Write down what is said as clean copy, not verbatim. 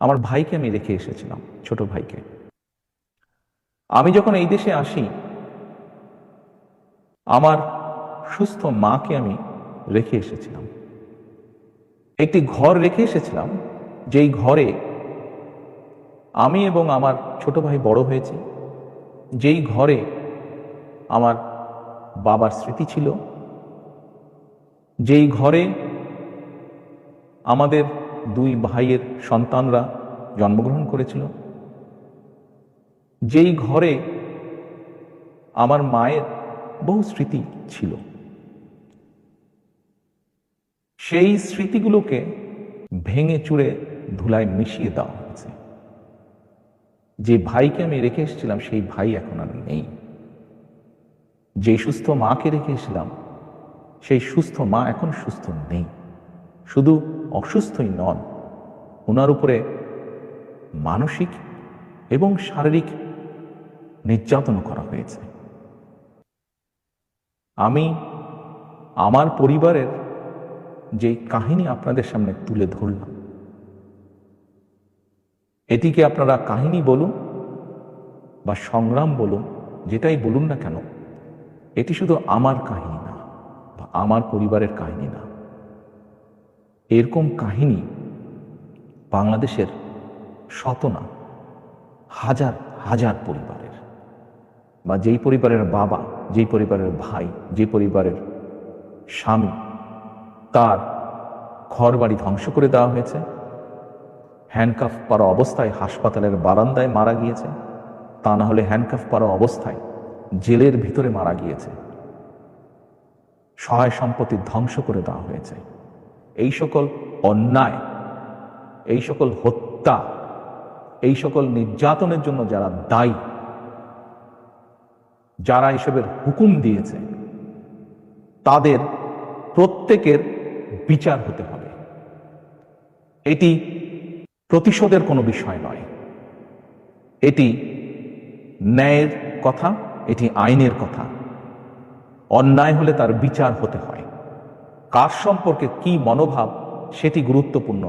আমার ভাইকে আমি রেখে এসেছিলাম, ছোট ভাইকে। আমি যখন এই দেশে আসি, আমার সুস্থ মাকে আমি রেখে এসেছিলাম। একটি ঘর রেখে এসেছিলাম, যেই ঘরে আমি এবং আমার ছোট ভাই বড় হয়েছি, যেই ঘরে আমার বাবার স্মৃতি ছিল, যেই ঘরে আমাদের দুই ভাইয়ের সন্তানরা জন্মগ্রহণ করেছিল, যেই ঘরে আমার মায়ের বহু স্মৃতি ছিল, সেই স্মৃতিগুলোকে ভেঙে চুরে ধুলায় মিশিয়ে দেওয়া হয়েছে। যে ভাইকে আমি রেখে এসেছিলাম সেই ভাই এখন আর নেই। যে সুস্থ মাকে রেখে এসেছিলাম সেই সুস্থ মা এখন সুস্থ নেই। শুধু অসুস্থই নন, ওনার উপরে মানসিক এবং শারীরিক নির্যাতন করা হয়েছে। আমি আমার পরিবারের যে কাহিনী আপনাদের সামনে তুলে ধরলাম, এটিকে আপনারা কাহিনী বলুন বা সংগ্রাম বলুন, যেটাই বলুন না কেন, এটি শুধু আমার কাহিনী না বা আমার পরিবারের কাহিনী না। এরকম কাহিনী বাংলাদেশের শত না হাজার হাজার পরিবারের, বা যেই পরিবারের বাবা, যেই পরিবারের ভাই, যে পরিবারের স্বামী, তার ঘরবাড়ি ধ্বংস করে দেওয়া হয়েছে, হ্যান্ডকাফ পরা অবস্থায় হাসপাতালের বারান্দায় মারা গিয়েছে, তা না হলে হ্যান্ডকাফ পরা অবস্থায় জেলের ভিতরে মারা গিয়েছে, সহায় সম্পত্তি ধ্বংস করে দেওয়া হয়েছে। এই সকল অন্যায়, এই সকল হত্যা, এই সকল নির্যাতনের জন্য যারা দায়ী, যারা এসবের হুকুম দিয়েছে, তাদের প্রত্যেকের বিচার হতে হবে। এটি প্রতিশোধের কোনো বিষয় নয়, এটি ন্যায়ের কথা, এটি আইনের কথা। অন্যায় হলে তার বিচার হতে হয়। কার সম্পর্কে কি মনোভাব সেটি গুরুত্বপূর্ণ।